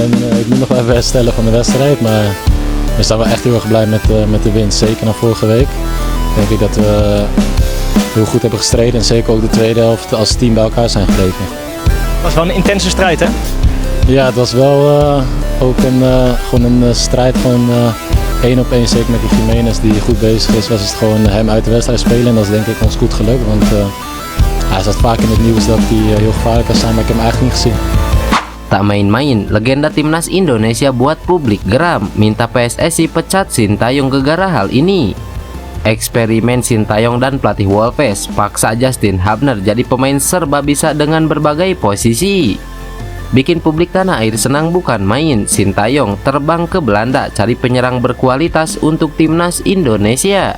En ik moet nog wel even herstellen van de wedstrijd, maar we staan wel echt heel erg blij met de winst. Zeker na vorige week. Denk ik dat we heel goed hebben gestreden en zeker ook de tweede helft als team bij elkaar zijn gebleven. Het was wel een intense strijd, hè? Ja, het was wel ook gewoon een strijd van 1 op 1, zeker met die Jiménez die goed bezig is. Was het gewoon hem uit de wedstrijd spelen en dat is denk ik ons goed gelukt. Want hij zat vaak in het nieuws dat hij heel gevaarlijk kan zijn, maar ik heb hem eigenlijk niet gezien. Tak main-main, legenda timnas Indonesia buat publik geram minta PSSI pecat Sintayong gara-gara hal ini. Eksperimen Sintayong dan pelatih Wolves paksa Justin Hubner jadi pemain serba bisa dengan berbagai posisi. Bikin publik tanah air senang bukan main. Sintayong terbang ke Belanda cari penyerang berkualitas untuk timnas Indonesia.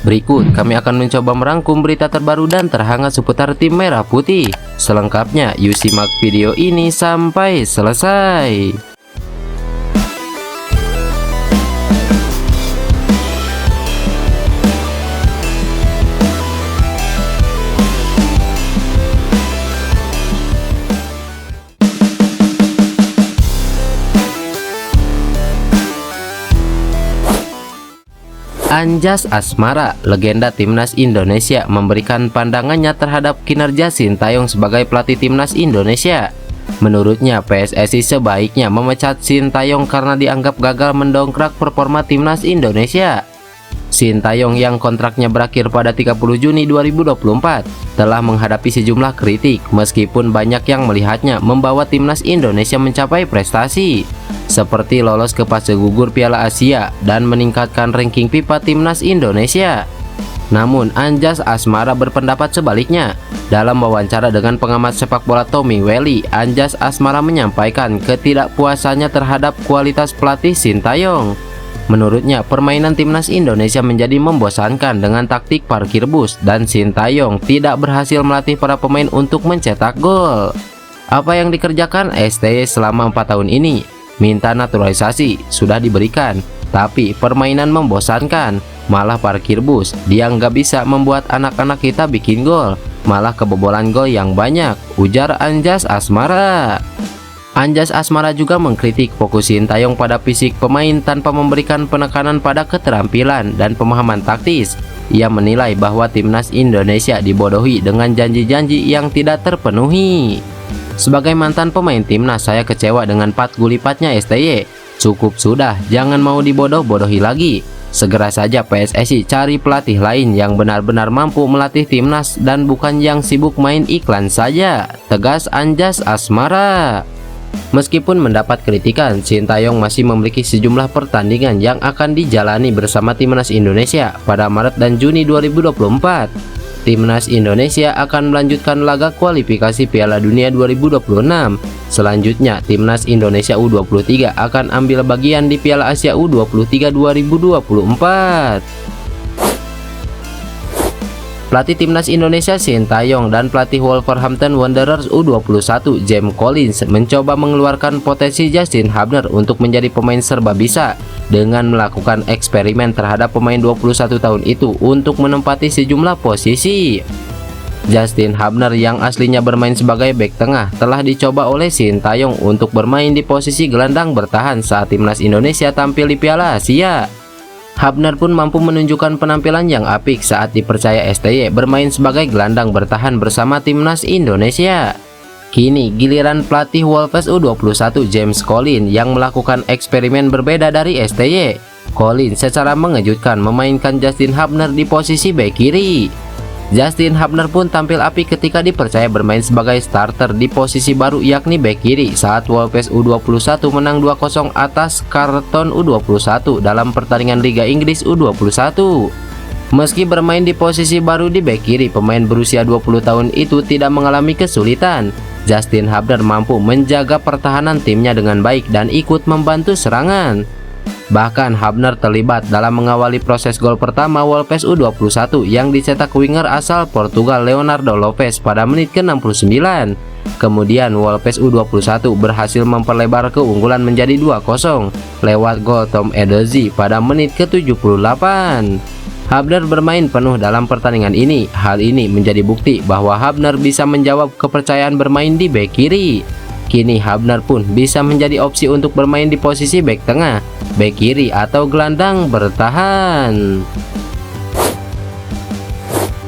Berikut kami akan mencoba merangkum berita terbaru dan terhangat seputar tim merah putih. Selengkapnya yuk simak video ini sampai selesai. Anjas Asmara, legenda timnas Indonesia, memberikan pandangannya terhadap kinerja Sintayong sebagai pelatih timnas Indonesia. Menurutnya, PSSI sebaiknya memecat Sintayong karena dianggap gagal mendongkrak performa timnas Indonesia. Sintayong yang kontraknya berakhir pada 30 Juni 2024 telah menghadapi sejumlah kritik meskipun banyak yang melihatnya membawa timnas Indonesia mencapai prestasi seperti lolos ke fase gugur Piala Asia dan meningkatkan ranking FIFA timnas Indonesia. Namun Anjas Asmara berpendapat sebaliknya. Dalam wawancara dengan pengamat sepak bola Tommy Welly, Anjas Asmara menyampaikan ketidakpuasannya terhadap kualitas pelatih Sintayong. Menurutnya, permainan timnas Indonesia menjadi membosankan dengan taktik parkir bus dan Sintayong tidak berhasil melatih para pemain untuk mencetak gol. Apa yang dikerjakan STY selama 4 tahun ini? Minta naturalisasi sudah diberikan, tapi permainan membosankan, malah parkir bus. Dia nggak bisa membuat anak-anak kita bikin gol, malah kebobolan gol yang banyak, ujar Anjas Asmara. Anjas Asmara juga mengkritik fokus Sintayong pada fisik pemain tanpa memberikan penekanan pada keterampilan dan pemahaman taktis. Ia menilai bahwa timnas Indonesia dibodohi dengan janji-janji yang tidak terpenuhi. Sebagai mantan pemain timnas, saya kecewa dengan 4 gol lipatnya STY. Cukup sudah, jangan mau dibodoh-bodohi lagi. Segera saja PSSI cari pelatih lain yang benar-benar mampu melatih timnas dan bukan yang sibuk main iklan saja, tegas Anjas Asmara. Meskipun mendapat kritikan, Sintayong masih memiliki sejumlah pertandingan yang akan dijalani bersama timnas Indonesia pada Maret dan Juni 2024. Timnas Indonesia akan melanjutkan laga kualifikasi Piala Dunia 2026. Selanjutnya, timnas Indonesia U23 akan ambil bagian di Piala Asia U23 2024. Pelatih timnas Indonesia Sintayong dan pelatih Wolverhampton Wanderers U21 James Collins mencoba mengeluarkan potensi Justin Hubner untuk menjadi pemain serba bisa dengan melakukan eksperimen terhadap pemain 21 tahun itu untuk menempati sejumlah posisi. Justin Hubner yang aslinya bermain sebagai bek tengah telah dicoba oleh Sintayong untuk bermain di posisi gelandang bertahan saat timnas Indonesia tampil di Piala Asia. Hubner pun mampu menunjukkan penampilan yang apik saat dipercaya STY bermain sebagai gelandang bertahan bersama timnas Indonesia. Kini giliran pelatih Wolves U21 James Collins yang melakukan eksperimen berbeda dari STY. Collins secara mengejutkan memainkan Justin Hubner di posisi bek kiri. Justin Hubner pun tampil apik ketika dipercaya bermain sebagai starter di posisi baru yakni bek kiri saat Wolves U21 menang 2-0 atas Charlton U21 dalam pertandingan Liga Inggris U21. Meski bermain di posisi baru di bek kiri, pemain berusia 20 tahun itu tidak mengalami kesulitan. Justin Hubner mampu menjaga pertahanan timnya dengan baik dan ikut membantu serangan. Bahkan Hubner terlibat dalam mengawali proses gol pertama Wolves U21 yang dicetak winger asal Portugal Leonardo Lopes pada menit ke-69. Kemudian Wolves U21 berhasil memperlebar keunggulan menjadi 2-0 lewat gol Tom Edozie pada menit ke-78. Hubner bermain penuh dalam pertandingan ini. Hal ini menjadi bukti bahwa Hubner bisa menjawab kepercayaan bermain di bek kiri. Kini Habner pun bisa menjadi opsi untuk bermain di posisi bek tengah, bek kiri atau gelandang bertahan.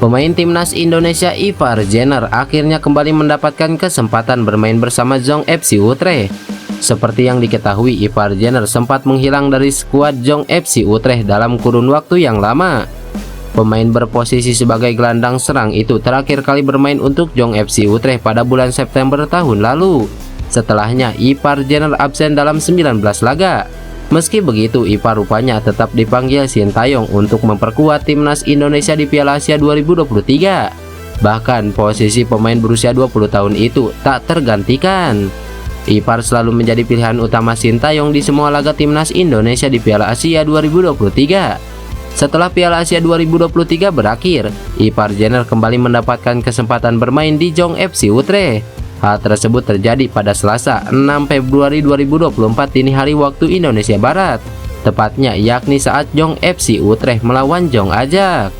Pemain timnas Indonesia Ivar Jenner akhirnya kembali mendapatkan kesempatan bermain bersama Jong FC Utrecht. Seperti yang diketahui, Ivar Jenner sempat menghilang dari skuad Jong FC Utrecht dalam kurun waktu yang lama. Pemain berposisi sebagai gelandang serang itu terakhir kali bermain untuk Jong FC Utrecht pada bulan September tahun lalu. Setelahnya, Ivar Jenner absen dalam 19 laga. Meski begitu, Ivar rupanya tetap dipanggil Sintayong untuk memperkuat timnas Indonesia di Piala Asia 2023. Bahkan posisi pemain berusia 20 tahun itu tak tergantikan. Ivar selalu menjadi pilihan utama Sintayong di semua laga timnas Indonesia di Piala Asia 2023. Setelah Piala Asia 2023 berakhir, Ivar Jenner kembali mendapatkan kesempatan bermain di Jong FC Utrecht. Hal tersebut terjadi pada Selasa 6 Februari 2024 dini hari waktu Indonesia Barat, tepatnya yakni saat Jong FC Utrecht melawan Jong Ajax.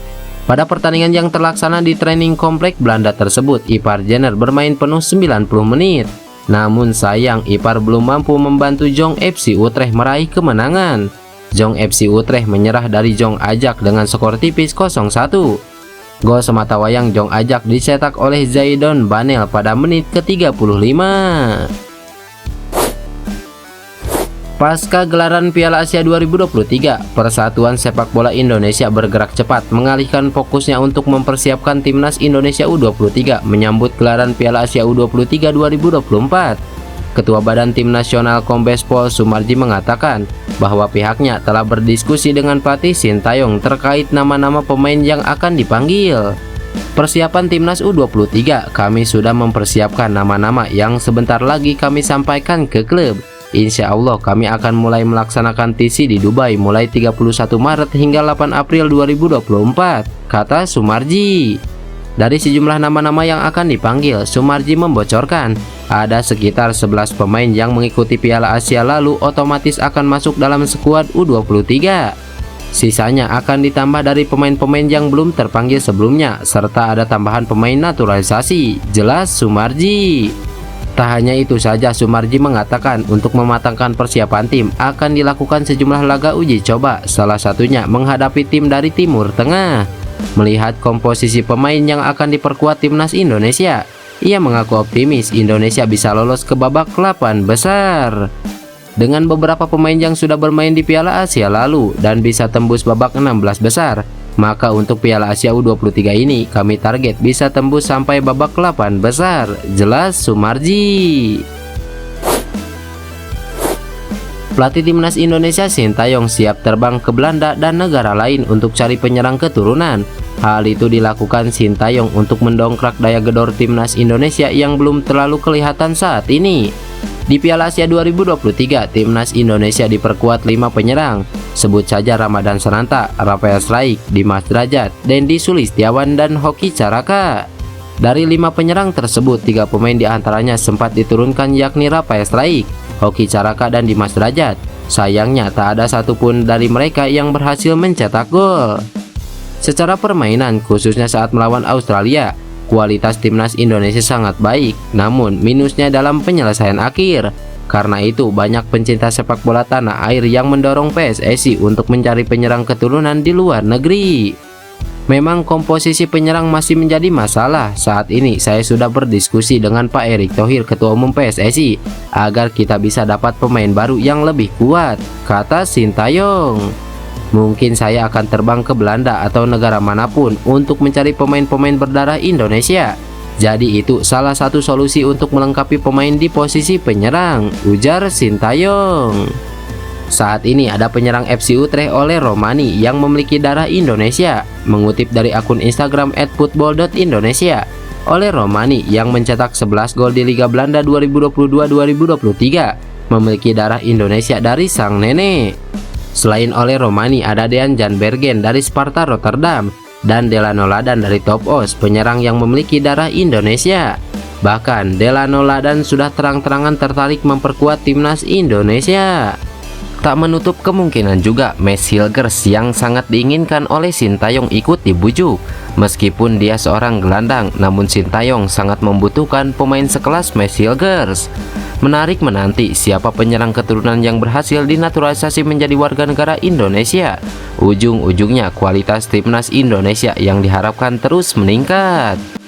Pada pertandingan yang terlaksana di training komplek Belanda tersebut, Ivar Jenner bermain penuh 90 menit. Namun sayang, Ivar belum mampu membantu Jong FC Utrecht meraih kemenangan. Jong FC Utrecht menyerah dari Jong Ajax dengan skor tipis 0-1. Gol sematawayang Jong Ajax dicetak oleh Zaidon Banel pada menit ke-35. Pasca gelaran Piala Asia 2023, Persatuan Sepak Bola Indonesia bergerak cepat mengalihkan fokusnya untuk mempersiapkan timnas Indonesia U23 menyambut gelaran Piala Asia U23 2024. Ketua Badan Tim Nasional Kombes Pol Sumarji mengatakan bahwa pihaknya telah berdiskusi dengan pelatih Sintayong terkait nama-nama pemain yang akan dipanggil. Persiapan timnas U23, kami sudah mempersiapkan nama-nama yang sebentar lagi kami sampaikan ke klub. Insya Allah kami akan mulai melaksanakan TC di Dubai mulai 31 Maret hingga 8 April 2024, kata Sumarji. Dari sejumlah nama-nama yang akan dipanggil, Sumarji membocorkan ada sekitar 11 pemain yang mengikuti Piala Asia lalu otomatis akan masuk dalam skuad U23. Sisanya akan ditambah dari pemain-pemain yang belum terpanggil sebelumnya, serta ada tambahan pemain naturalisasi, jelas Sumarji. Tak hanya itu saja, Sumarji mengatakan untuk mematangkan persiapan tim akan dilakukan sejumlah laga uji coba, salah satunya menghadapi tim dari Timur Tengah. Melihat komposisi pemain yang akan diperkuat timnas Indonesia, ia mengaku optimis Indonesia bisa lolos ke babak 8 besar. Dengan beberapa pemain yang sudah bermain di Piala Asia lalu dan bisa tembus babak 16 besar, maka untuk Piala Asia U23 ini kami target bisa tembus sampai babak 8 besar, jelas Sumarji. Pelatih timnas Indonesia Sintayong siap terbang ke Belanda dan negara lain untuk cari penyerang keturunan. Hal itu dilakukan Sintayong untuk mendongkrak daya gedor timnas Indonesia yang belum terlalu kelihatan saat ini. Di Piala Asia 2023, timnas Indonesia diperkuat 5 penyerang. Sebut saja Ramadan Sananta, Rafael Struijk, Dimas Drajat, Dendi Sulistiawan, dan Hoki Caraka. Dari 5 penyerang tersebut, 3 pemain diantaranya sempat diturunkan yakni Rafael Struijk, Hoki Caraka, dan Dimas Drajat. Sayangnya tak ada satupun dari mereka yang berhasil mencetak gol. Secara permainan, khususnya saat melawan Australia, kualitas timnas Indonesia sangat baik, namun minusnya dalam penyelesaian akhir. Karena itu, banyak pencinta sepak bola tanah air yang mendorong PSSI untuk mencari penyerang keturunan di luar negeri. Memang komposisi penyerang masih menjadi masalah. Saat ini saya sudah berdiskusi dengan Pak Erick Thohir, Ketua Umum PSSI, agar kita bisa dapat pemain baru yang lebih kuat, kata Sintayong. Mungkin saya akan terbang ke Belanda atau negara manapun untuk mencari pemain-pemain berdarah Indonesia. Jadi itu salah satu solusi untuk melengkapi pemain di posisi penyerang, ujar Sintayong. Saat ini ada penyerang FC Utrecht Ole Romani yang memiliki darah Indonesia. Mengutip dari akun Instagram @football.indonesia, Ole Romani yang mencetak 11 gol di Liga Belanda 2022-2023 memiliki darah Indonesia dari sang nenek. Selain Ole Romani, ada Dean Jan Bergen dari Sparta Rotterdam dan Delano Ladan dari Top Os, penyerang yang memiliki darah Indonesia. Bahkan Delano Ladan sudah terang-terangan tertarik memperkuat timnas Indonesia. Tak menutup kemungkinan juga Max Hilgers yang sangat diinginkan oleh Sintayong ikut dibujuk. Meskipun dia seorang gelandang, namun Sintayong sangat membutuhkan pemain sekelas Max Hilgers. Menarik menanti siapa penyerang keturunan yang berhasil dinaturalisasi menjadi warga negara Indonesia. Ujung-ujungnya kualitas timnas Indonesia yang diharapkan terus meningkat.